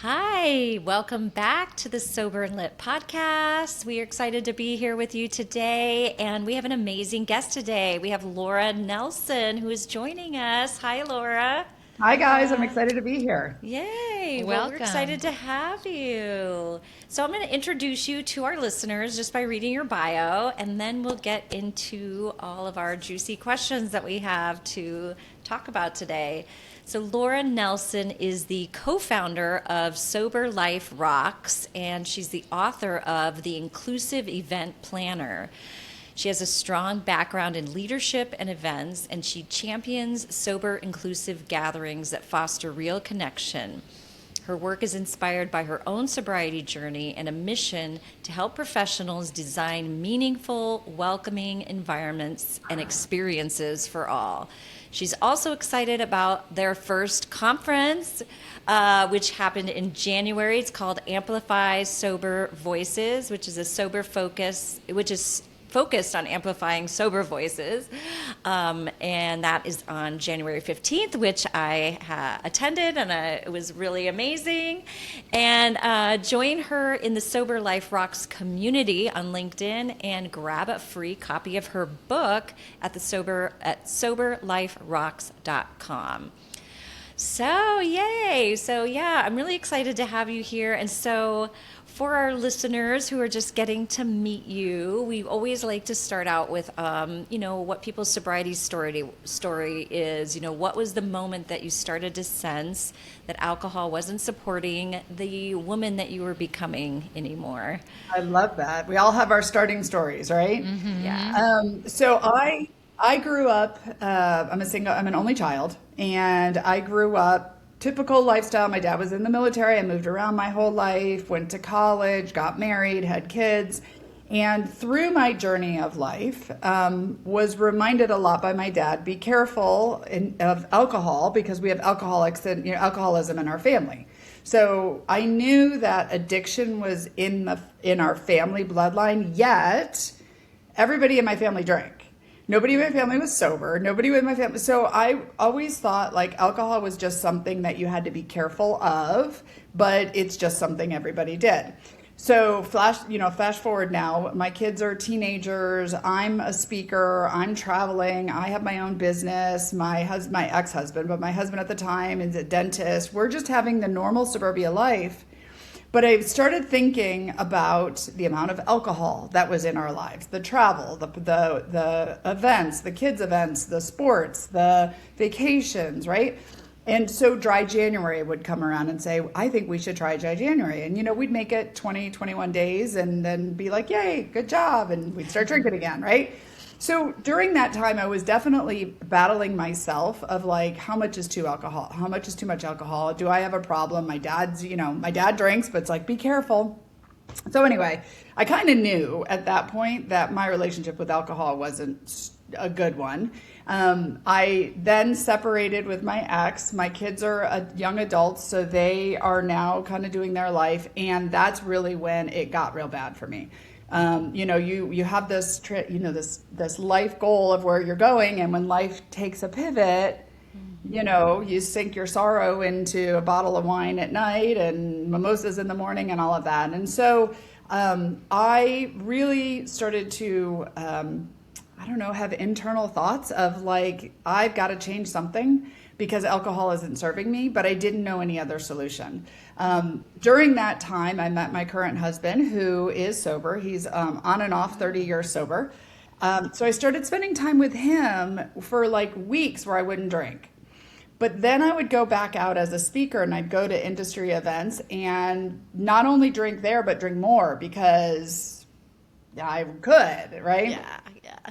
Hi, welcome back to the Sober and Lit podcast. We are excited to be here with you today, and we have an amazing guest today. We have Laura Nelson who is joining us. Hi, Laura. Hi guys, I'm excited to be here. Yay. Well, we're Welcome. excited to have you. So, I'm going to introduce you to our listeners just by reading your bio, and then we'll get into all of our juicy questions that we have to talk about today. So, Laura Nelson is the co founder of Sober Life Rocks, and she's the author of The Inclusive Event Planner. She has a strong background in leadership and events, and she champions sober, inclusive gatherings that foster real connection. Her work is inspired by her own sobriety journey and a mission to help professionals design meaningful, welcoming environments and experiences for all. She's also excited about their first conference, which happened in January. It's called Amplify Sober Voices, which is a sober focus, which is focused on amplifying sober voices. And that is on January 15th, which I attended, and it was really amazing. And join her in the Sober Life Rocks community on LinkedIn and grab a free copy of her book at soberliferocks.com. So, yay. So, yeah, I'm really excited to have you here. And so, for our listeners who are just getting to meet you, we always like to start out with, what people's sobriety story is. What was the moment that you started to sense that alcohol wasn't supporting the woman that you were becoming anymore? I love that. We all have our starting stories, right? Yeah. So I grew up. I'm an only child, and I grew up typical lifestyle. My dad was in the military. I moved around my whole life, went to college, got married, had kids. And through my journey of life, was reminded a lot by my dad, be careful of alcohol because we have alcoholics and alcoholism in our family. So I knew that addiction was in our family bloodline, yet everybody in my family drank. Nobody in my family was sober. Nobody in my family. So I always thought like alcohol was just something that you had to be careful of, but it's just something everybody did. So flash forward now, my kids are teenagers. I'm a speaker. I'm traveling. I have my own business. My ex-husband, but my husband at the time is a dentist. We're just having the normal suburbia life. But I started thinking about the amount of alcohol that was in our lives, the travel, the events, the kids' events, the sports, the vacations, right? And so dry January would come around and say, I think we should try dry January. And, we'd make it 20, 21 days and then be like, yay, good job. And we'd start drinking again, right? So during that time, I was definitely battling myself of like, how much is too alcohol? How much is too much alcohol? Do I have a problem? My dad drinks, but it's like, be careful. So anyway, I kind of knew at that point that my relationship with alcohol wasn't a good one. I then separated with my ex. My kids are young adults, so they are now kind of doing their life. And that's really when it got real bad for me. You have this this life goal of where you're going, and when life takes a pivot, you sink your sorrow into a bottle of wine at night and mimosas in the morning and all of that. And so I really started to have internal thoughts of like, I've got to change something because alcohol isn't serving me, but I didn't know any other solution. During that time, I met my current husband, who is sober. He's on and off 30 years sober. So I started spending time with him for like weeks where I wouldn't drink. But then I would go back out as a speaker and I'd go to industry events and not only drink there, but drink more because I could, right? Yeah.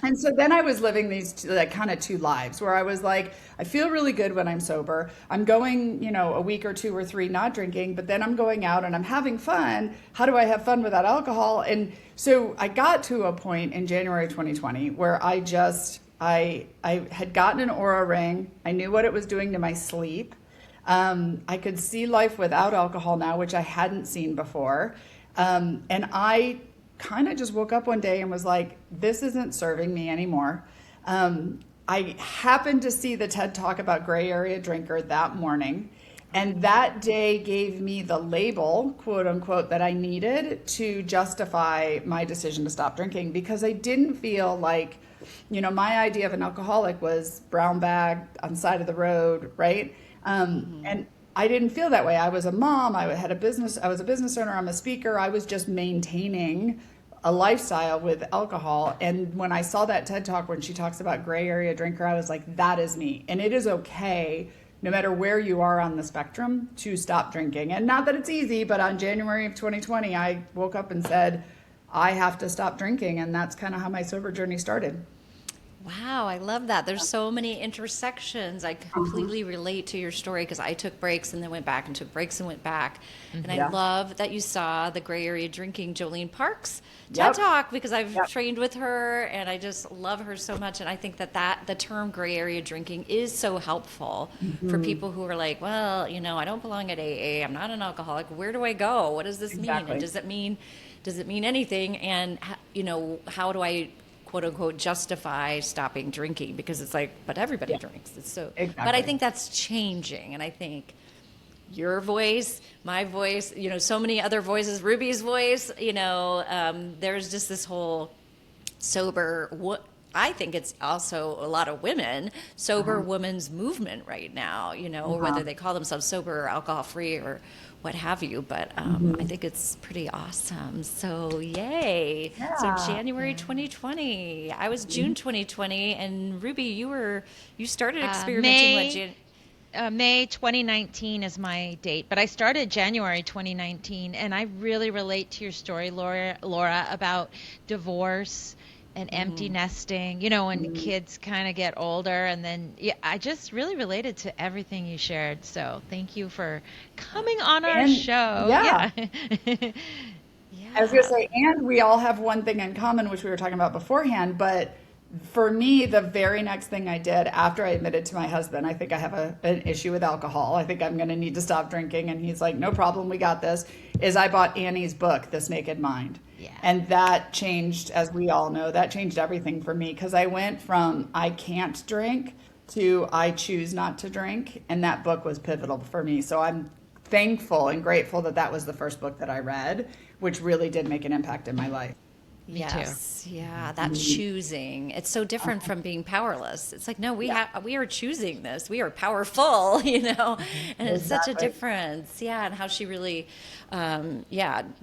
And so then I was living these kind of two lives where I was like, I feel really good when I'm sober. I'm going, a week or two or three not drinking, but then I'm going out and I'm having fun. How do I have fun without alcohol? And so I got to a point in January 2020 where I had gotten an Oura ring. I knew what it was doing to my sleep. I could see life without alcohol now, which I hadn't seen before. And I kind of just woke up one day and was like, this isn't serving me anymore. I happened to see the TED Talk about gray area drinker that morning. And that day gave me the label, quote unquote, that I needed to justify my decision to stop drinking because I didn't feel like, my idea of an alcoholic was brown bag on the side of the road, right? And I didn't feel that way. I was a mom. I had a business. I was a business owner. I'm a speaker. I was just maintaining a lifestyle with alcohol. And when I saw that TED Talk when she talks about gray area drinker, I was like, that is me. And it is okay, no matter where you are on the spectrum, to stop drinking. And not that it's easy, but on January of 2020, I woke up and said, I have to stop drinking. And that's kind of how my sober journey started. Wow, I love that. There's so many intersections. I completely relate to your story because I took breaks and then went back and took breaks and went back. And I Yeah. love that you saw the gray area drinking Jolene Parks Yep. TED Talk because I've Yep. trained with her and I just love her so much. And I think that the term gray area drinking is so helpful for people who are like, well, I don't belong at AA. I'm not an alcoholic. Where do I go? What does this mean? Exactly. And does it mean anything? And how do I quote unquote justify stopping drinking because it's like, but everybody Yeah. drinks. It's so, but I Exactly. think that's changing. And I think your voice, my voice, so many other voices, Ruby's voice, there's just this whole sober, I think it's also a lot of women, sober women's movement right now, whether they call themselves sober or alcohol free or what have you. But I think it's pretty awesome. So yay. So Yeah. January 2020, I was June 2020. And Ruby, you started experimenting with May 2019 is my date, but I started January 2019, and I really relate to your story, Laura, about divorce and empty nesting, when kids kind of get older. And then I just really related to everything you shared. So thank you for coming on our And show. yeah. Yeah. I was going to say, and we all have one thing in common, which we were talking about beforehand. But for me, the very next thing I did after I admitted to my husband, I think I have an issue with alcohol. I think I'm going to need to stop drinking. And he's like, no problem, we got this. Is I bought Annie's book, This Naked Mind. Yeah. And that changed, as we all know, that changed everything for me because I went from I can't drink to I choose not to drink. And that book was pivotal for me. So I'm thankful and grateful that that was the first book that I read, which really did make an impact in my life. Me too. Yes, yeah, that choosing. It's so different from being powerless. It's like, no, we are choosing this. We are powerful, and it's such a Exactly. difference. Yeah, and how she really,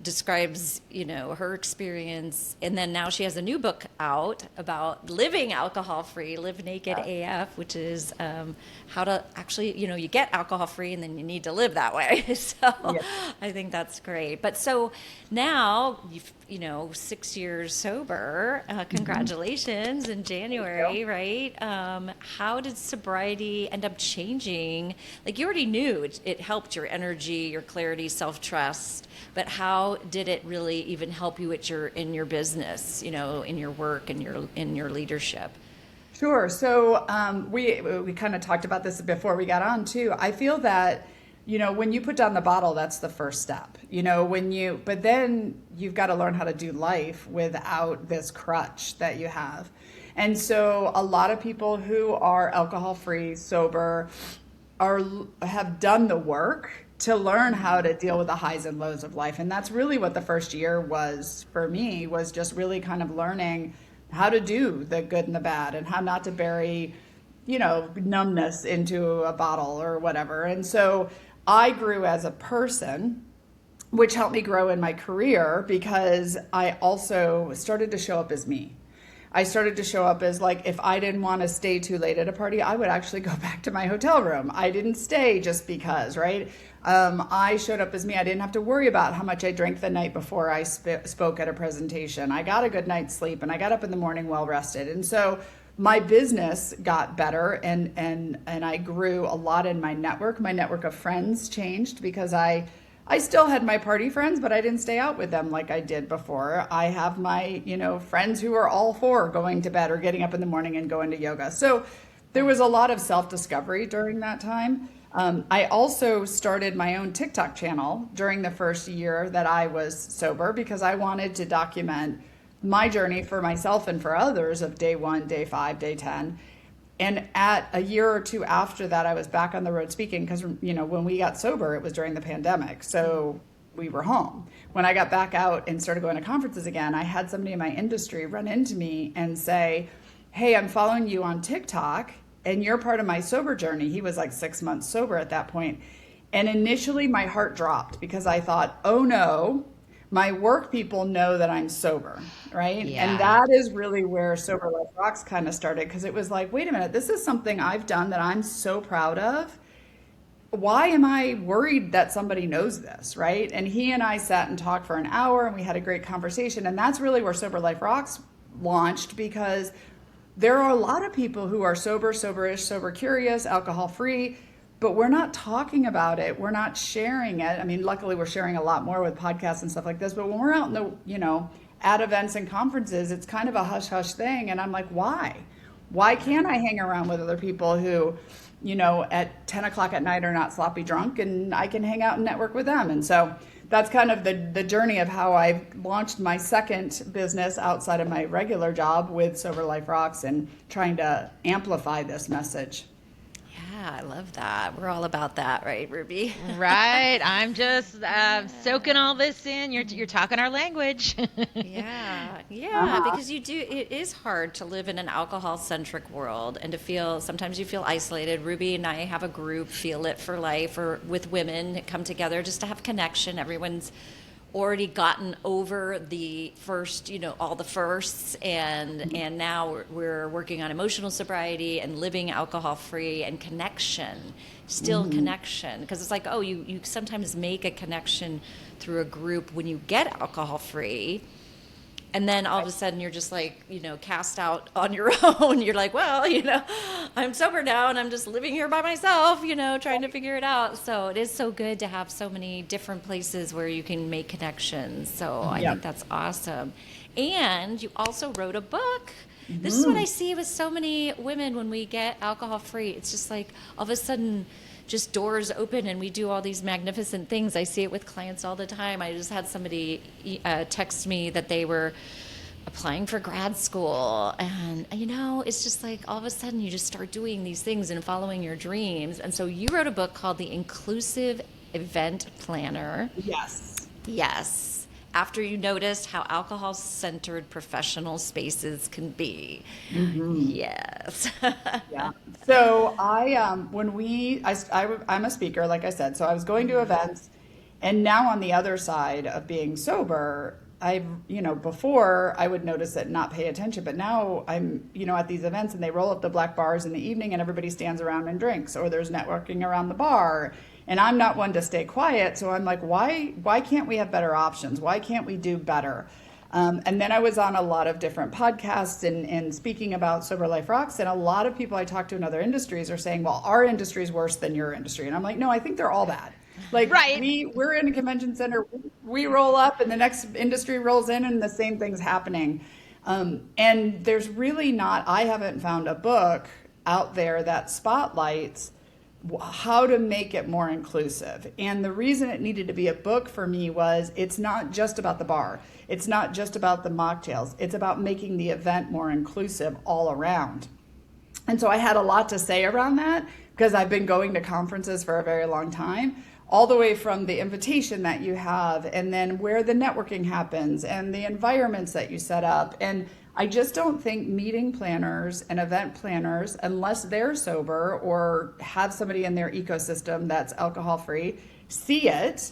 describes, her experience. And then now she has a new book out about living alcohol free, Live Naked AF, which is how to actually, you get alcohol free and then you need to live that way. So Yes. I think that's great. But so now you've, 6 years sober. Congratulations in January, right? How did sobriety end up changing? Like you already knew it helped your energy, your clarity, self-trust, but how did it really even help you in your business, in your work and in your leadership? Sure. So we kind of talked about this before we got on too. I feel that when you put down the bottle, that's the first step. But then you've got to learn how to do life without this crutch that you have. And so a lot of people who are alcohol free, sober, have done the work to learn how to deal with the highs and lows of life. And that's really what the first year was for me, was just really kind of learning how to do the good and the bad and how not to bury, numbness into a bottle or whatever. And so I grew as a person, which helped me grow in my career because I also started to show up as me. I started to show up as like, if I didn't want to stay too late at a party, I would actually go back to my hotel room. I didn't stay just because, right? I showed up as me. I didn't have to worry about how much I drank the night before I spoke at a presentation. I got a good night's sleep and I got up in the morning well rested. And so my business got better and I grew a lot in my network. My network of friends changed because I still had my party friends, but I didn't stay out with them like I did before. I have my, friends who are all for going to bed or getting up in the morning and going to yoga. So there was a lot of self-discovery during that time. I also started my own TikTok channel during the first year that I was sober because I wanted to document my journey for myself and for others of day 1, day 5, day 10. And at a year or two after that, I was back on the road speaking because, when we got sober, it was during the pandemic. So we were home. When I got back out and started going to conferences again, I had somebody in my industry run into me and say, hey, I'm following you on TikTok and you're part of my sober journey. He was like 6 months sober at that point. And initially my heart dropped because I thought, oh no, my work people know that I'm sober, right? Yeah. And that is really where Sober Life Rocks kind of started, because it was like, wait a minute, this is something I've done that I'm so proud of. Why am I worried that somebody knows this, right? And he and I sat and talked for an hour and we had a great conversation. And that's really where Sober Life Rocks launched, because there are a lot of people who are sober, soberish, sober curious, alcohol free, but we're not talking about it. We're not sharing it. I mean, luckily we're sharing a lot more with podcasts and stuff like this, but when we're out in the, at events and conferences, it's kind of a hush hush thing. And I'm like, why? Why can't I hang around with other people who, at 10 o'clock at night are not sloppy drunk, and I can hang out and network with them? And so that's kind of the journey of how I've launched my second business outside of my regular job with Sober Life Rocks and trying to amplify this message. Yeah, I love that. We're all about that, right, Ruby? Right. I'm just soaking all this in. You're talking our language. Yeah, because it is hard to live in an alcohol-centric world and to feel, sometimes you feel isolated. Ruby and I have a group, Feel It for Life, or with women that come together just to have connection. Everyone's already gotten over the first, all the firsts, and now we're working on emotional sobriety and living alcohol free and connection, still connection, because it's like, oh, you sometimes make a connection through a group when you get alcohol free, and then all of a sudden you're just like, cast out on your own. You're like, well, I'm sober now and I'm just living here by myself, trying to figure it out. So it is so good to have so many different places where you can make connections. So I think that's awesome. And you also wrote a book. This is what I see with so many women when we get alcohol free. It's just like all of a sudden just doors open and we do all these magnificent things. I see it with clients all the time. I just had somebody text me that they were applying for grad school, and it's just like all of a sudden you just start doing these things and following your dreams. And so you wrote a book called The Inclusive Event Planner. Yes. After you noticed how alcohol-centered professional spaces can be. Yes. Yeah. So I'm a speaker, like I said, so I was going to events, and now on the other side of being sober, before I would notice it and not pay attention, but now I'm, at these events and they roll up the black bars in the evening and everybody stands around and drinks, or there's networking around the bar. And I'm not one to stay quiet. So I'm like, why can't we have better options? Why can't we do better? And then I was on a lot of different podcasts and speaking about Sober Life Rocks. And a lot of people I talk to in other industries are saying, well, our industry is worse than your industry. And I'm like, no, I think they're all bad. Like, right. We're in a convention center, we roll up and the next industry rolls in and the same thing's happening. And there's really I haven't found a book out there that spotlights how to make it more inclusive. And the reason it needed to be a book for me was it's not just about the bar. It's not just about the mocktails. It's about making the event more inclusive all around. And so I had a lot to say around that because I've been going to conferences for a very long time, all the way from the invitation that you have and then where the networking happens and the environments that you set up. And I just don't think meeting planners and event planners, unless they're sober or have somebody in their ecosystem that's alcohol free, see it.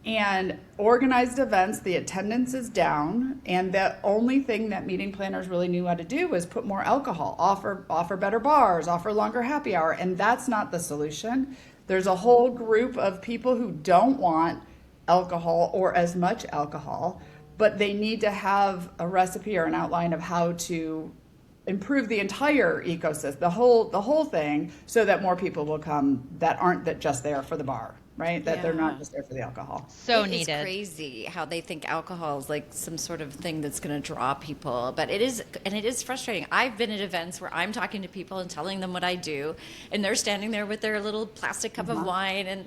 And organized events, the attendance is down, and the only thing that meeting planners really knew how to do was put more alcohol, offer better bars, offer longer happy hour, and that's not the solution. There's a whole group of people who don't want alcohol or as much alcohol, but they need to have a recipe or an outline of how to improve the entire ecosystem, the whole thing, so that more people will come that aren't just there for the bar. right? That they're not Yeah. just there for the alcohol. So It is needed. crazy how they think alcohol is like some sort of thing that's going to draw people, but it is, and it is frustrating. I've been at events where I'm talking to people and telling them what I do, and they're standing there with their little plastic cup of wine, and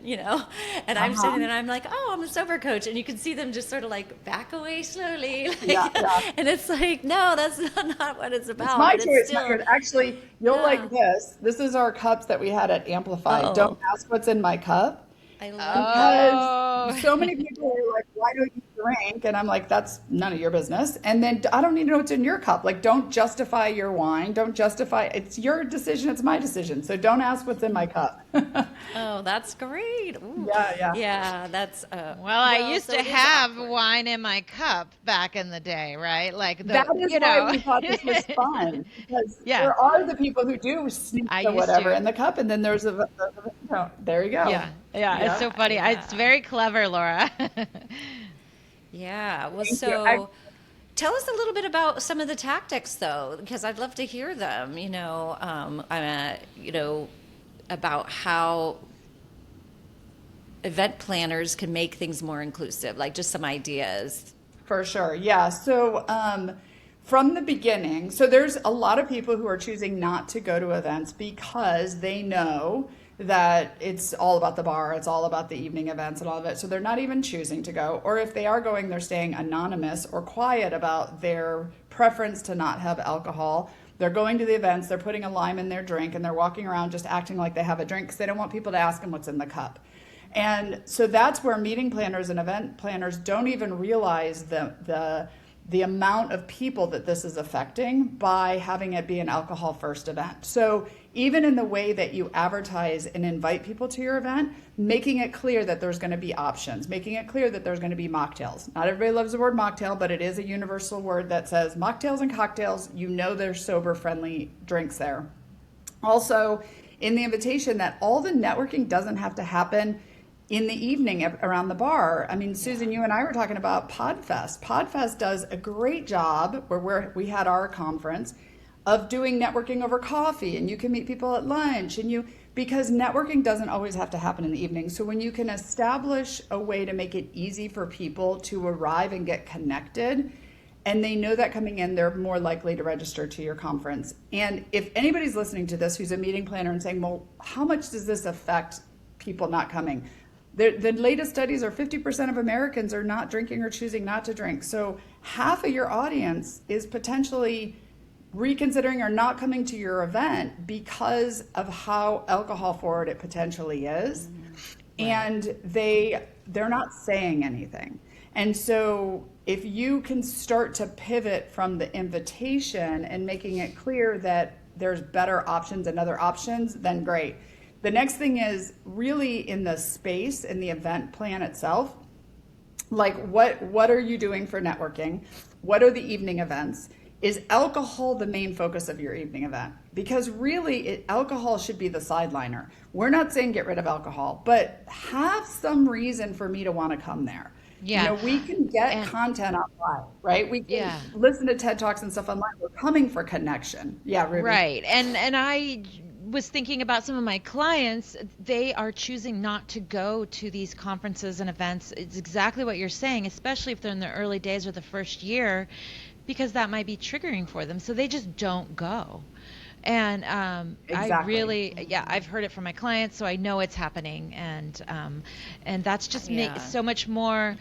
and I'm sitting there, and I'm like, "Oh, I'm a sober coach," and you can see them just sort of like back away slowly, like, Yeah. and it's like, no, that's not what it's about. It's my but choice, not yours. Actually, you'll Yeah. like this. This is our cups that we had at Amplify. Oh. Don't ask what's in my cup. I love Because so many people are like, why don't you drink? And I'm like, that's none of your business. And then I don't need to know what's in your cup. Like, don't justify your wine. Don't justify, it's your decision. It's my decision. So don't ask what's in my cup. Oh, that's great. Ooh. Yeah. Yeah, that's Well, I used so to it is have awkward. wine in my cup back in the day, right? Like the, That is why we thought this was fun. Because Yeah. there are the people who do sneak I the used whatever to. in the cup. And then there's there you go. Yeah, it's so funny. Yeah. It's very clever, Laura. Yeah. Well, Thank you. so tell us a little bit about some of the tactics, though, because I'd love to hear them. About how event planners can make things more inclusive, like just some ideas. For sure. Yeah. So from the beginning, so there's a lot of people who are choosing not to go to events because they know that it's all about the bar, it's all about the evening events and all of it. So they're not even choosing to go. Or if they are going, they're staying anonymous or quiet about their preference to not have alcohol. They're going to the events, they're putting a lime in their drink, and they're walking around just acting like they have a drink because they don't want people to ask them what's in the cup. And so that's where meeting planners and event planners don't even realize the amount of people that this is affecting by having it be an alcohol first event. So even in the way that you advertise and invite people to your event, making it clear that there's going to be options, making it clear that there's going to be mocktails. Not everybody loves the word mocktail, but it is a universal word that says mocktails and cocktails. You know there's sober friendly drinks there. Also, in the invitation, that all the networking doesn't have to happen in the evening around the bar. I mean, Susan, you and I were talking about Podfest. Podfest does a great job where we had our conference of doing networking over coffee, and you can meet people at lunch, and because networking doesn't always have to happen in the evening. So when you can establish a way to make it easy for people to arrive and get connected, and they know that coming in, they're more likely to register to your conference. And if anybody's listening to this who's a meeting planner and saying, well, how much does this affect people not coming? The latest studies are 50% of Americans are not drinking or choosing not to drink. So half of your audience is potentially reconsidering or not coming to your event because of how alcohol forward it potentially is. And they're not saying anything. And so if you can start to pivot from the invitation and making it clear that there's better options and other options, then great. The next thing is really in the space, in the event plan itself, like what are you doing for networking? What are the evening events? Is alcohol the main focus of your evening event? Because really, alcohol should be the sideliner. We're not saying get rid of alcohol, but have some reason for me to want to come there. Yeah. We can get content online, right? We can listen to TED Talks and stuff online. We're coming for connection. Yeah, Ruby. Right. And I was thinking about some of my clients. They are choosing not to go to these conferences and events. It's exactly what you're saying, especially if they're in the early days or the first year, because that might be triggering for them. So they just don't go. And Exactly. I've heard it from my clients, so I know it's happening, and that's just so much more,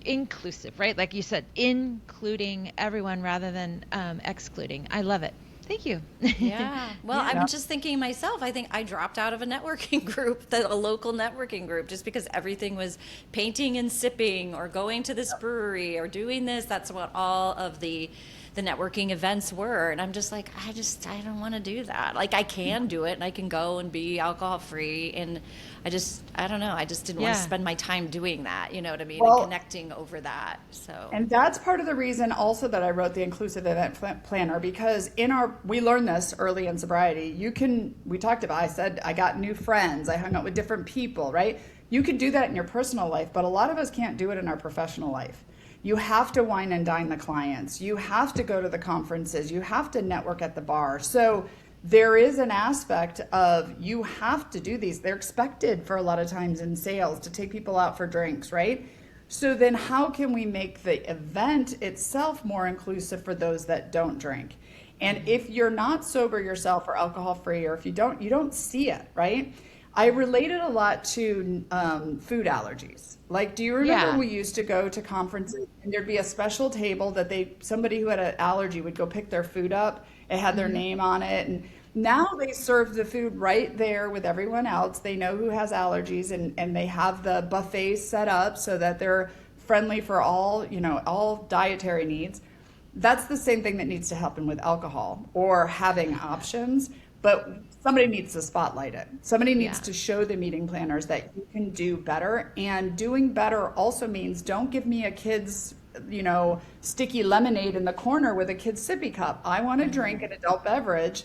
inclusive, right? Like you said, including everyone rather than excluding. I love it. Thank you. Yeah. Well, I'm just thinking myself, I think I dropped out of a networking group, a local networking group, just because everything was painting and sipping or going to this brewery or doing this. That's what all of the networking events were. And I'm just like, I don't want to do that. Like, I can do it and I can go and be alcohol free. And I don't know. I just didn't want to spend my time doing that. You know what I mean? Well, and connecting over that. So. And that's part of the reason also that I wrote the inclusive event planner, because we learned this early in sobriety. We talked about, I said, I got new friends. I hung out with different people, right? You could do that in your personal life, but a lot of us can't do it in our professional life. You have to wine and dine the clients. You have to go to the conferences. You have to network at the bar. So there is an aspect of you have to do these. They're expected for a lot of times in sales to take people out for drinks, right? So then how can we make the event itself more inclusive for those that don't drink? And if you're not sober yourself or alcohol free, or if you don't see it, right? I related a lot to food allergies. Like, do you remember Yeah. we used to go to conferences and there'd be a special table that somebody who had an allergy would go pick their food up. It had their name on it. And now they serve the food right there with everyone else. They know who has allergies, and they have the buffets set up so that they're friendly for all, all dietary needs. That's the same thing that needs to happen with alcohol or having options, but somebody needs to spotlight it. Somebody needs Yeah. to show the meeting planners that you can do better. And doing better also means don't give me a kid's, sticky lemonade in the corner with a kid's sippy cup. I want to drink an adult beverage.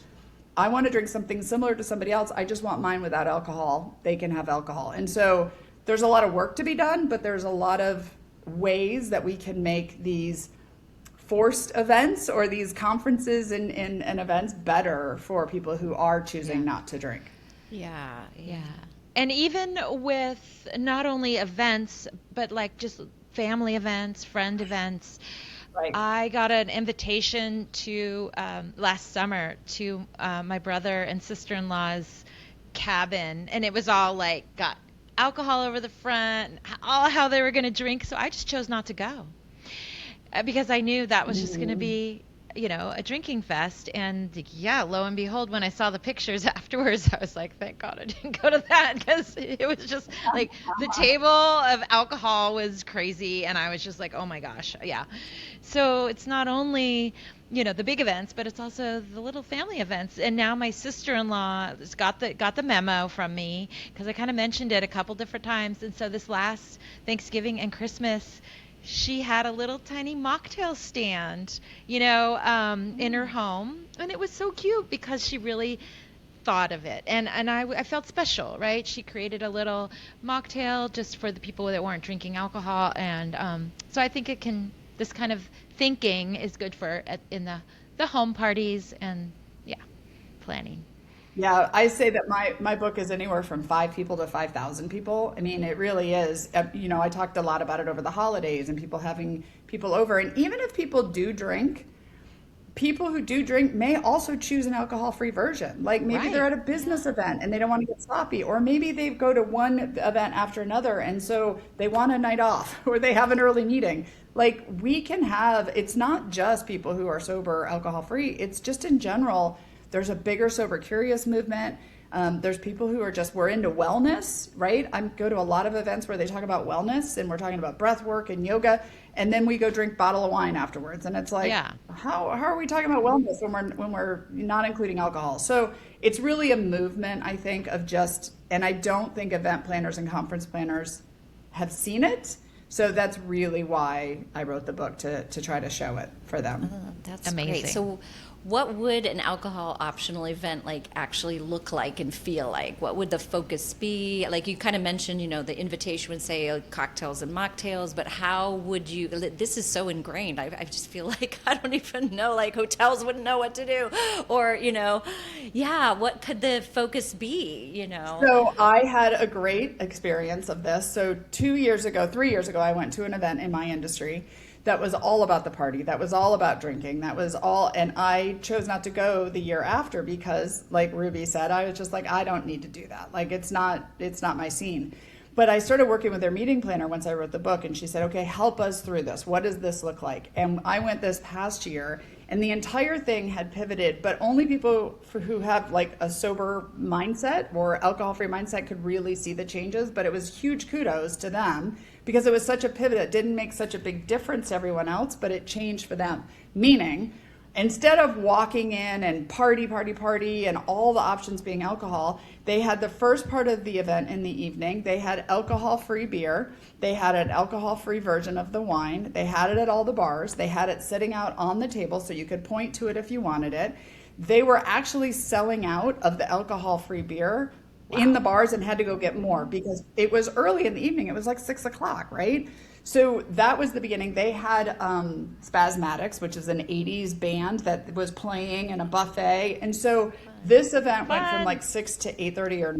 I want to drink something similar to somebody else. I just want mine without alcohol. They can have alcohol. And so there's a lot of work to be done, but there's a lot of ways that we can make these forced events or these conferences and events better for people who are choosing not to drink. Yeah. Yeah. And even with not only events, but like just family events, friend events. Right. I got an invitation to last summer to my brother and sister-in-law's cabin, and it was all like got alcohol over the front, and all how they were going to drink. So I just chose not to go because I knew that was just going to be, a drinking fest. And yeah, lo and behold, when I saw the pictures afterwards, I was like, thank God I didn't go to that, because it was just like the table of alcohol was crazy. And I was just like, oh my gosh. Yeah. So it's not only, the big events, but it's also the little family events. And now my sister-in-law has got the memo from me, because I kind of mentioned it a couple different times. And so this last Thanksgiving and Christmas, she had a little tiny mocktail stand, in her home. And it was so cute because she really thought of it. And I felt special, right? She created a little mocktail just for the people that weren't drinking alcohol. And so I think this kind of thinking is good for in the home parties and, planning. Yeah, I say that my book is anywhere from 5 people to 5,000 people. I mean, it really is. I talked a lot about it over the holidays and people having people over. And even if people do drink, people who do drink may also choose an alcohol-free version. Like maybe they're Right. at a business event and they don't want to get sloppy, or maybe they go to one event after another and so they want a night off or they have an early meeting. Like it's not just people who are sober or alcohol-free. It's just in general. There's a bigger sober curious movement. There's people who we're into wellness, right? I go to a lot of events where they talk about wellness and we're talking about breath work and yoga, and then we go drink a bottle of wine afterwards. And it's like, how are we talking about wellness when we're not including alcohol? So it's really a movement, I think, and I don't think event planners and conference planners have seen it. So that's really why I wrote the book, to try to show it for them. That's Amazing. great. So what would an alcohol optional event actually look like and feel like? What would the focus be? Like you kind of mentioned, the invitation would say cocktails and mocktails, but how would you, this is so ingrained. I just feel like I don't even know, like hotels wouldn't know what to do, or, what could the focus be, So I had a great experience of this. So 3 years ago, I went to an event in my industry that was all about the party. That was all about drinking. That was all. And I chose not to go the year after because, like Ruby said, I was just like, I don't need to do that. Like, it's not my scene. But I started working with their meeting planner once I wrote the book, and she said, okay, help us through this. What does this look like? And I went this past year, and the entire thing had pivoted, but only people who have like a sober mindset or alcohol-free mindset could really see the changes. But it was huge kudos to them because it was such a pivot. It didn't make such a big difference to everyone else, but it changed for them. Meaning, instead of walking in and party, and all the options being alcohol, they had the first part of the event in the evening. They had alcohol-free beer. They had an alcohol-free version of the wine. They had it at all the bars. They had it sitting out on the table so you could point to it if you wanted it. They were actually selling out of the alcohol-free beer in the bars and had to go get more because it was early in the evening. It was like 6 o'clock, right? So that was the beginning. They had Spasmatics, which is an 80s band that was playing in a buffet. And so This event went from Fun. like 6 to 8:30 or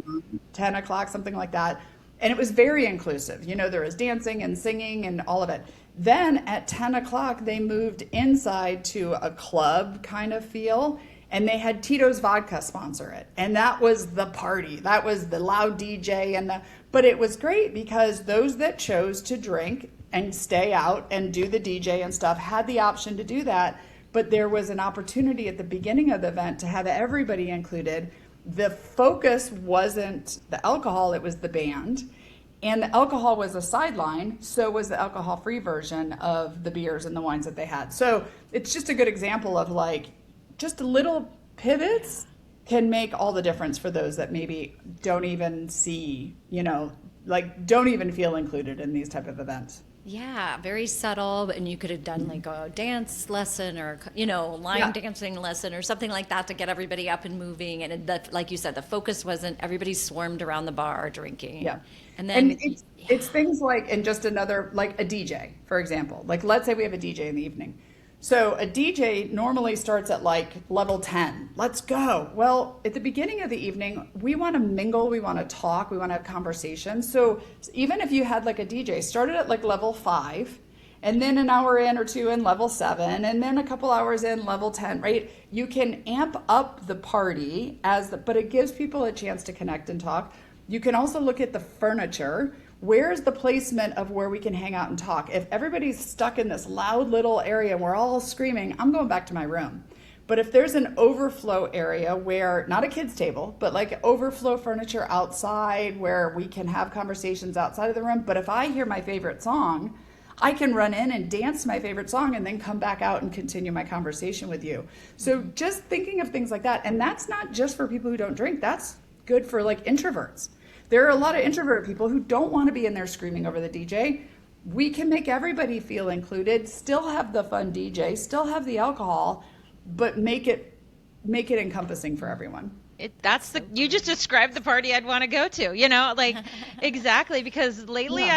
10 o'clock, something like that. And it was very inclusive. You know, there was dancing and singing and all of it. Then at 10 o'clock, they moved inside to a club kind of feel. And they had Tito's Vodka sponsor it. And that was the party. That was the loud DJ but it was great because those that chose to drink and stay out and do the DJ and stuff had the option to do that. But there was an opportunity at the beginning of the event to have everybody included. The focus wasn't the alcohol, it was the band. And the alcohol was a sideline, so was the alcohol-free version of the beers and the wines that they had. So it's just a good example of like, just little pivots can make all the difference for those that maybe don't even see, you know, like don't even feel included in these type of events. Yeah, very subtle, and you could have done like a dance lesson or, you know, line dancing lesson or something like that to get everybody up and moving. And that, like you said, the focus wasn't everybody swarmed around the bar drinking. Yeah. And then And it's things like, and just another, like a DJ, for example. Like let's say we have a DJ in the evening. So a DJ normally starts at like level 10. Let's go. Well, at the beginning of the evening, we want to mingle, we want to talk, we want to have conversations. So even if you had like a DJ started at like level 5, and then an hour in or two in level 7, and then a couple hours in level 10, right? You can amp up the party but it gives people a chance to connect and talk. You can also look at the furniture. Where's the placement of where we can hang out and talk? If everybody's stuck in this loud little area and we're all screaming, I'm going back to my room. But if there's an overflow area where, not a kid's table, but like overflow furniture outside where we can have conversations outside of the room. But if I hear my favorite song, I can run in and dance my favorite song and then come back out and continue my conversation with you. So just thinking of things like that. And that's not just for people who don't drink. That's good for like introverts. There are a lot of introverted people who don't want to be in there screaming over the DJ. We can make everybody feel included, still have the fun DJ, still have the alcohol, but make it encompassing for everyone. You just described the party I'd want to go to, you know, like exactly, because lately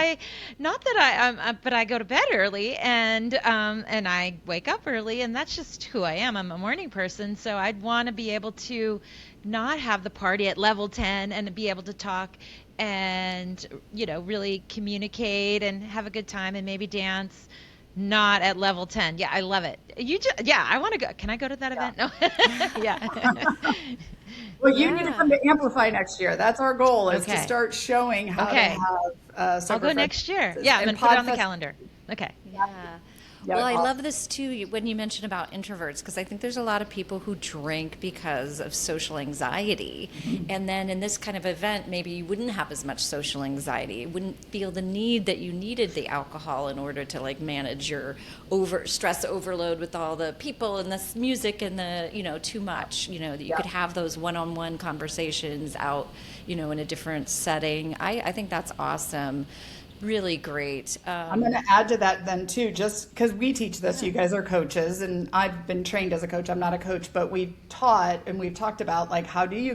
but I go to bed early and I wake up early, and that's just who I am. I'm a morning person. So I'd want to be able to not have the party at level 10 and be able to talk and, you know, really communicate and have a good time and maybe dance. Not at level 10. Yeah, I love it. I want to go. Can I go to that event? No. Yeah. Well, you need to come to Amplify next year. That's our goal, is to start showing how to have I'll go next year. Yeah, I'm going to put it on the calendar. Okay. Yeah. Well, I love this too when you mentioned about introverts, because I think there's a lot of people who drink because of social anxiety. And then in this kind of event, maybe you wouldn't have as much social anxiety. You wouldn't feel the need that you needed the alcohol in order to like manage your stress overload with all the people and this music and the, you know, too much, you know, that you could have those one-on-one conversations out, you know, in a different setting. I think that's awesome. Really great. I'm going to add to that then too, just because we teach this, you guys are coaches, and I've been trained as a coach. I'm not a coach, but we've taught and we've talked about like, how do you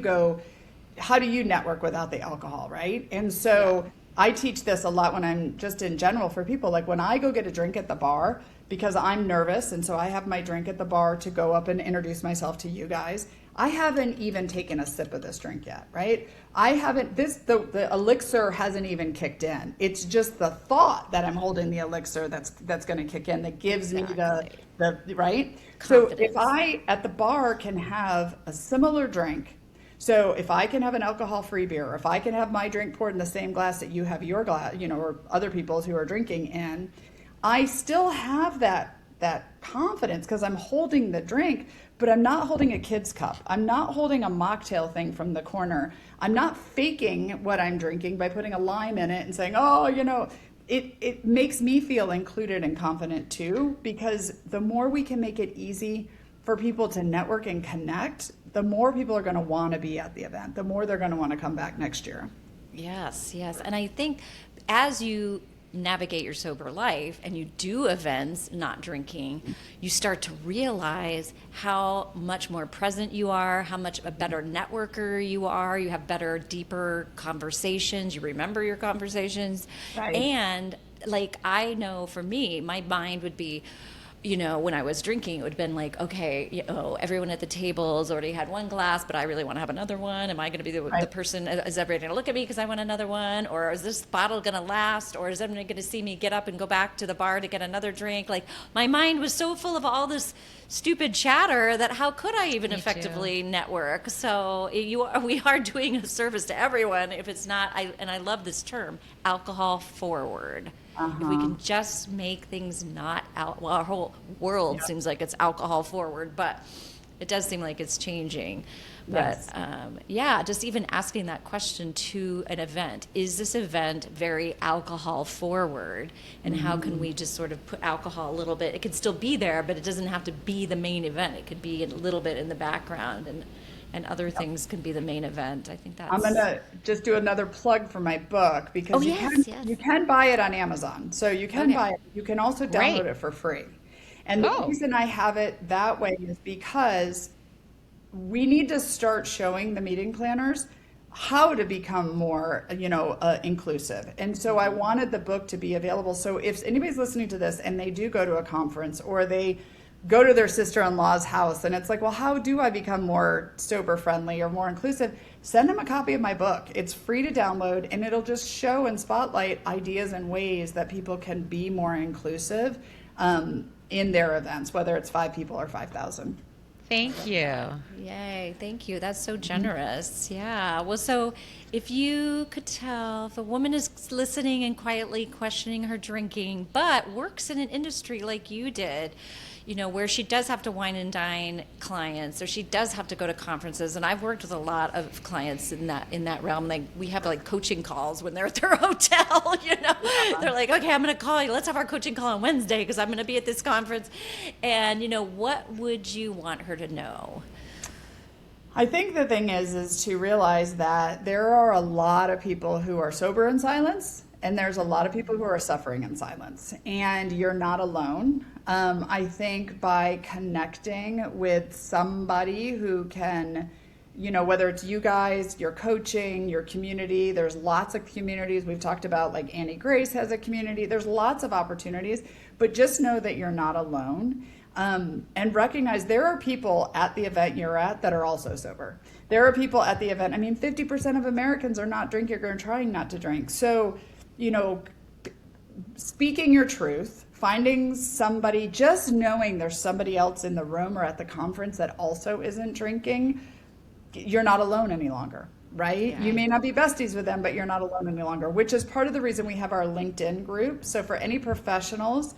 network without the alcohol, right? And so I teach this a lot when I'm just in general for people, like when I go get a drink at the bar, because I'm nervous, and so I have my drink at the bar to go up and introduce myself to you guys. I haven't even taken a sip of this drink yet, right? The elixir hasn't even kicked in. It's just the thought that I'm holding the elixir that's going to kick in, that gives me the right? Confidence. So if I at the bar can have a similar drink, so if I can have an alcohol-free beer, or if I can have my drink poured in the same glass that you have your glass, you know, or other people's who are drinking in, I still have that confidence because I'm holding the drink, but I'm not holding a kid's cup. I'm not holding a mocktail thing from the corner. I'm not faking what I'm drinking by putting a lime in it and saying, oh, you know, it makes me feel included and confident too, because the more we can make it easy for people to network and connect, the more people are going to want to be at the event, the more they're going to want to come back next year. Yes. And I think as you navigate your sober life and you do events not drinking, you start to realize how much more present you are, how much a better networker you are. You have better, deeper conversations. You remember your conversations. Right. And like, I know for me, my mind would be, when I was drinking, it would have been like, okay, everyone at the table has already had one glass, but I really want to have another one. Am I going to be the person, is everybody going to look at me because I want another one? Or is this bottle going to last? Or is everyone going to see me get up and go back to the bar to get another drink? Like, my mind was so full of all this stupid chatter that how could I even effectively network? So we are doing a service to everyone if it's not, and I love this term, alcohol forward. If we can just make things not well, our whole world seems like it's alcohol forward, but it does seem like it's changing. Yes. But just even asking that question to an event, is this event very alcohol forward? And how can we just sort of put alcohol a little bit, it can still be there, but it doesn't have to be the main event. It could be a little bit in the background, and other things can be the main event. I think that's... I'm going to just do another plug for my book, because you can buy it on Amazon. So you can buy it. You can also download it for free. And the reason I have it that way is because we need to start showing the meeting planners how to become more, inclusive. And so I wanted the book to be available. So if anybody's listening to this and they do go to a conference, or they go to their sister-in-law's house and it's like, well, how do I become more sober friendly or more inclusive? Send them a copy of my book. It's free to download, and it'll just show and spotlight ideas and ways that people can be more inclusive in their events, whether it's 5 people or 5,000. Thank you. Yay, thank you. That's so generous. Yeah. Well, so if you could tell, if a woman is listening and quietly questioning her drinking, but works in an industry like you did, where she does have to wine and dine clients, or she does have to go to conferences. And I've worked with a lot of clients in that realm. Like, we have like coaching calls when they're at their hotel, They're like, okay, I'm going to call you. Let's have our coaching call on Wednesday because I'm going to be at this conference. And, what would you want her to know? I think the thing is to realize that there are a lot of people who are sober in silence, and there's a lot of people who are suffering in silence, and you're not alone. I think by connecting with somebody who can, whether it's you guys, your coaching, your community, there's lots of communities. We've talked about, like, Annie Grace has a community. There's lots of opportunities, but just know that you're not alone. And recognize there are people at the event you're at that are also sober. There are people at the event. 50% of Americans are not drinking or trying not to drink. So, speaking your truth, finding somebody, just knowing there's somebody else in the room or at the conference that also isn't drinking, you're not alone any longer, right? Yeah. You may not be besties with them, but you're not alone any longer, which is part of the reason we have our LinkedIn group. So for any professionals,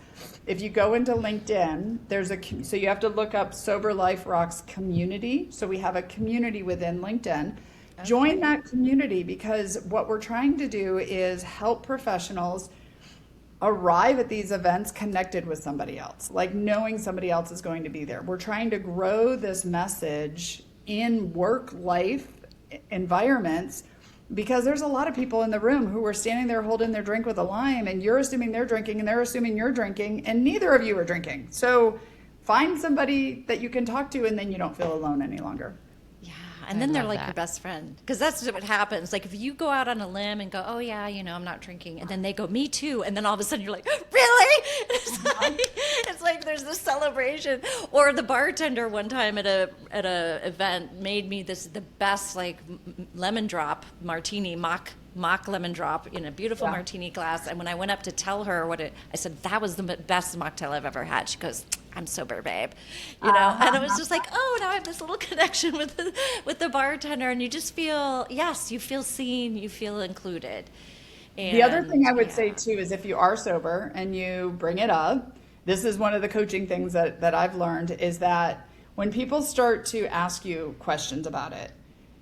if you go into LinkedIn, so you have to look up Sober Life Rocks community. So we have a community within LinkedIn. Okay. Join that community, because what we're trying to do is help professionals arrive at these events connected with somebody else, like knowing somebody else is going to be there. We're trying to grow this message in work life environments, because there's a lot of people in the room who are standing there holding their drink with a lime, and you're assuming they're drinking and they're assuming you're drinking, and neither of you are drinking. So find somebody that you can talk to, and then you don't feel alone any longer. And then they're like your best friend, because that's what happens. Like, if you go out on a limb and go, oh yeah, I'm not drinking, and then they go, me too, and then all of a sudden you're like, really? It's like there's this celebration. Or the bartender one time at a event made me the best like lemon drop martini, mock lemon drop in a beautiful martini glass. And when I went up to tell her I said, that was the best mocktail I've ever had. She goes, I'm sober, babe. And it was just like, oh, now I have this little connection with the bartender, and you just feel, you feel seen, you feel included. And the other thing I would say too is, if you are sober and you bring it up, this is one of the coaching things that I've learned, is that when people start to ask you questions about it,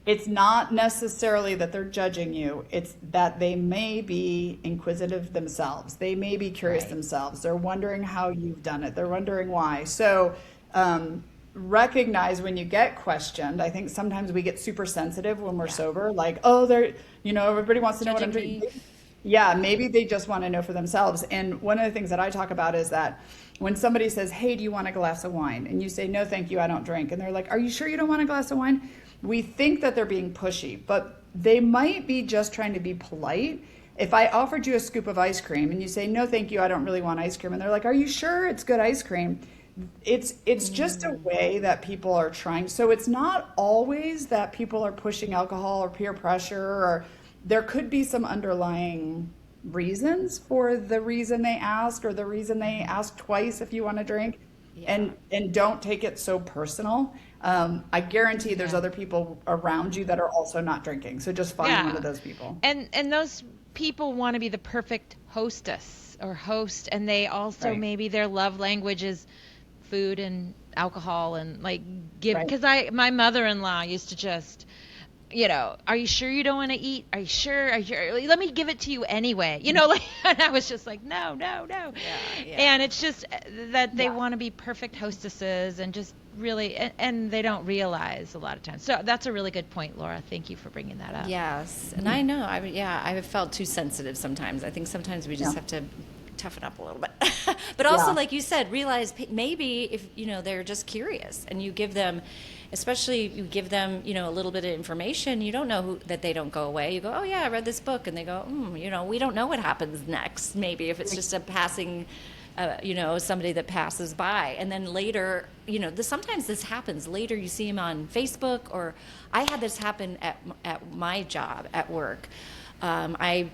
it's not necessarily that they're judging you. It's that they may be inquisitive themselves. They may be curious themselves. They're wondering how you've done it. They're wondering why. So recognize when you get questioned. I think sometimes we get super sensitive when we're sober. Like, oh, everybody wants to know what I'm drinking. Yeah, maybe they just want to know for themselves. And one of the things that I talk about is that when somebody says, hey, do you want a glass of wine? And you say, no, thank you, I don't drink. And they're like, are you sure you don't want a glass of wine? We think that they're being pushy, but they might be just trying to be polite. If I offered you a scoop of ice cream and you say, no, thank you, I don't really want ice cream, and they're like, are you sure it's good ice cream? It's just a way that people are trying. So it's not always that people are pushing alcohol or peer pressure, or there could be some underlying reasons for the reason they ask, or the reason they ask twice if you want to drink. Yeah. And don't take it so personal. I guarantee there's other people around you that are also not drinking. So just find one of those people. And those people want to be the perfect hostess or host, and they also Right. maybe their love language is food and alcohol, and like give, Right. because my mother-in-law used to just, are you sure you don't want to eat? Are you sure? Are you sure? Let me give it to you anyway. Like, and I was just like, no. Yeah. And it's just that they Yeah. want to be perfect hostesses and just really, and they don't realize a lot of times. So that's a really good point, Laura. Thank you for bringing that up. Yes, and I know. I've felt too sensitive sometimes. I think sometimes we just Yeah. have to toughen up a little bit. But also, Yeah. like you said, realize maybe if they're just curious, and you give them, especially you give them a little bit of information. You don't know that they don't go away. You go, oh yeah, I read this book, and they go, we don't know what happens next. Maybe if it's just a passing. Somebody that passes by, and then later, sometimes this happens. Later, you see him on Facebook, or I had this happen at my job at work. I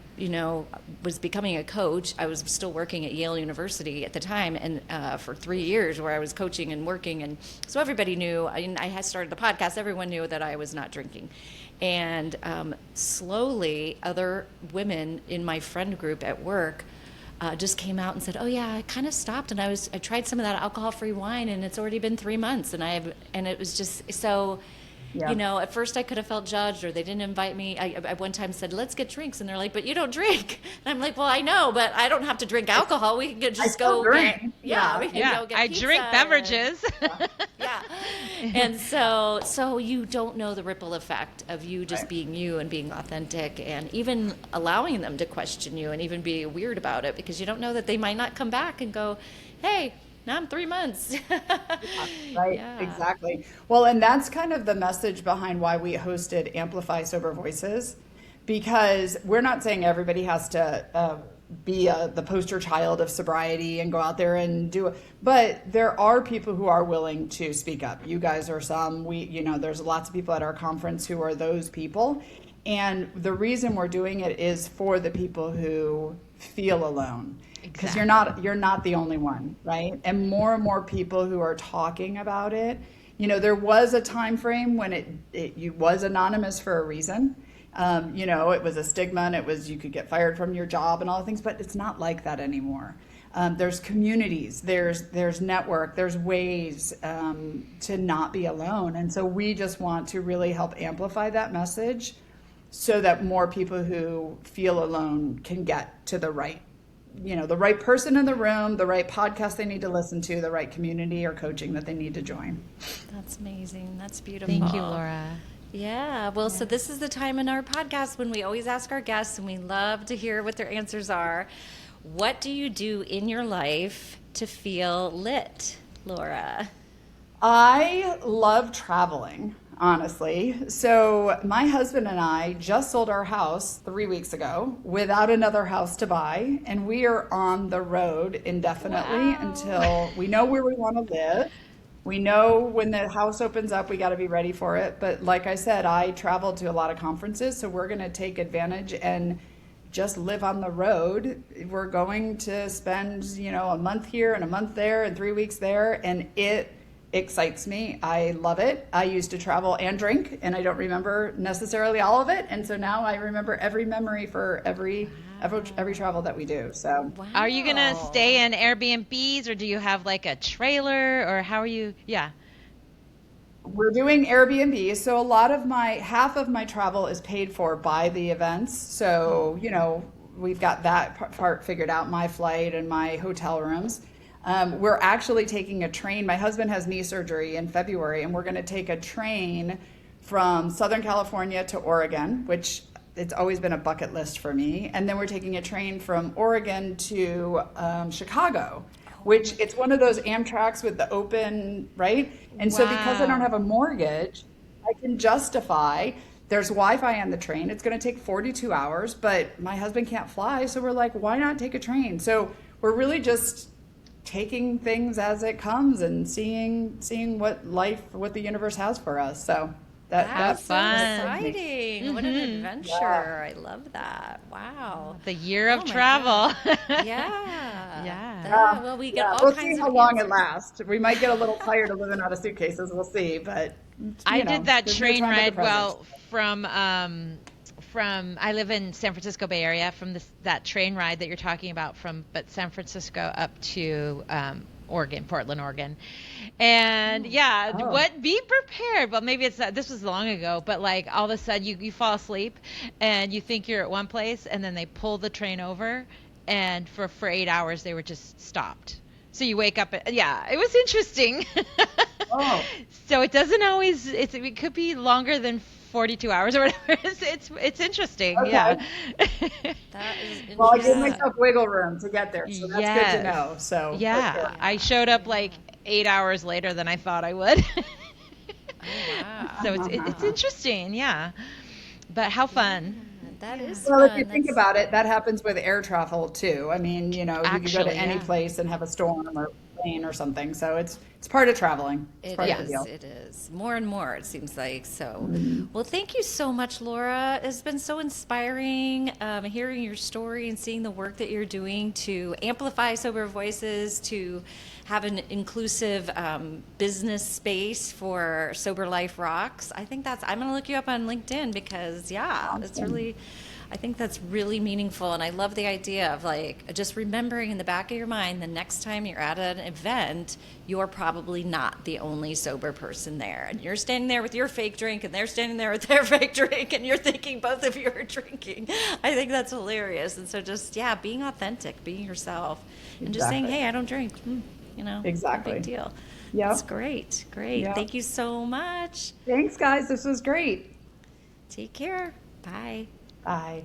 was becoming a coach. I was still working at Yale University at the time, and for 3 years, where I was coaching and working, and so everybody knew. I had started the podcast. Everyone knew that I was not drinking, and slowly, other women in my friend group at work just came out and said, "Oh yeah, I kind of stopped, and I tried some of that alcohol-free wine, and it's already been 3 months, and it was just so." Yeah. At first I could have felt judged, or they didn't invite me. I one time said, let's get drinks. And they're like, but you don't drink. And I'm like, well, I know, but I don't have to drink alcohol. We can just still go drink. get, Yeah. we can Yeah, go get I pizza drink and- beverages. yeah. And so you don't know the ripple effect of you just Right. being you and being authentic, and even allowing them to question you and even be weird about it, because you don't know that they might not come back and go, hey, now I'm 3 months. Right, Yeah. exactly. Well, and that's kind of the message behind why we hosted Amplify Sober Voices, because we're not saying everybody has to be the poster child of sobriety and go out there and do it, but there are people who are willing to speak up. You guys are some. There's lots of people at our conference who are those people, and the reason we're doing it is for the people who feel alone. Because you're not the only one, right? And more people who are talking about it. There was a time frame when it was anonymous for a reason. It was a stigma, and it was, you could get fired from your job and all the things, but it's not like that anymore. There's communities, there's network, there's ways to not be alone. And so we just want to really help amplify that message so that more people who feel alone can get to the right person in the room, the right podcast they need to listen to, the right community or coaching that they need to join. That's amazing. That's beautiful. Thank you, Laura. Yeah. Well, so this is the time in our podcast when we always ask our guests, and we love to hear what their answers are. What do you do in your life to feel lit, Laura? I love traveling, honestly. So my husband and I just sold our house 3 weeks ago without another house to buy, and we are on the road indefinitely until we know where we want to live. We know when the house opens up, we got to be ready for it. But like I said, I traveled to a lot of conferences, so we're going to take advantage and just live on the road. We're going to spend, a month here and a month there and 3 weeks there, and it excites me. I love it. I used to travel and drink, and I don't remember necessarily all of it, and so now I remember every memory for every travel that we do. So Wow. Are you gonna stay in Airbnbs, or do you have like a trailer, or how are you? Yeah. we're doing Airbnb. So a lot of half of my travel is paid for by the events. So, we've got that part figured out, my flight and my hotel rooms. We're actually taking a train. My husband has knee surgery in February, and we're going to take a train from Southern California to Oregon, which it's always been a bucket list for me. And then we're taking a train from Oregon to Chicago, which it's one of those Amtraks with the open, right? And so because I don't have a mortgage, I can justify there's Wi-Fi on the train. It's going to take 42 hours, but my husband can't fly, so we're like, why not take a train? So we're really just taking things as it comes and seeing what the universe has for us. So That's so fun. exciting. What an adventure. Yeah. I love that. Wow. The year of Oh my travel. Yeah. Yeah. Well, we got Yeah, all we'll kinds see of how long it answers. lasts. We might get a little tired of living out of suitcases. We'll see, but I did that there's no train time like the ride present. from I live in San Francisco Bay Area from that train ride that you're talking about but San Francisco up to Oregon, Portland, Oregon. And be prepared. Well, maybe this was long ago, but like all of a sudden you fall asleep and you think you're at one place and then they pull the train over and for 8 hours they were just stopped. So you wake up, it was interesting. Oh. So it doesn't always, it could be longer than 42 hours or whatever. It's interesting. Okay. Yeah. That is Well, I gave interesting. myself wiggle room to get there, so that's good to Yes. know. So for Yeah. sure. I showed up like 8 hours later than I thought I would. Oh, wow. So it's interesting. Yeah. But how fun. That is Well, if fun. you think That's- about it, that happens with air travel too. I mean, you can go Actually, to any yeah. place and have a storm or plane or something. So it's part of traveling. It's It part of the is. deal. It is. More and more, it seems like. So, Mm-hmm. well, thank you so much, Laura. It's been so inspiring hearing your story and seeing the work that you're doing to amplify sober voices, to have an inclusive business space for Sober Life Rocks. I think I'm going to look you up on LinkedIn because, it's really. I think that's really meaningful, and I love the idea of like just remembering in the back of your mind the next time you're at an event, you're probably not the only sober person there, and you're standing there with your fake drink, and they're standing there with their fake drink, and you're thinking both of you are drinking. I think that's hilarious, and so just being authentic, being yourself, and just saying, Exactly. "Hey, I don't drink," Exactly. big deal. Yep. That's great. Yep. Thank you so much. Thanks, guys. This was great. Take care. Bye. Bye.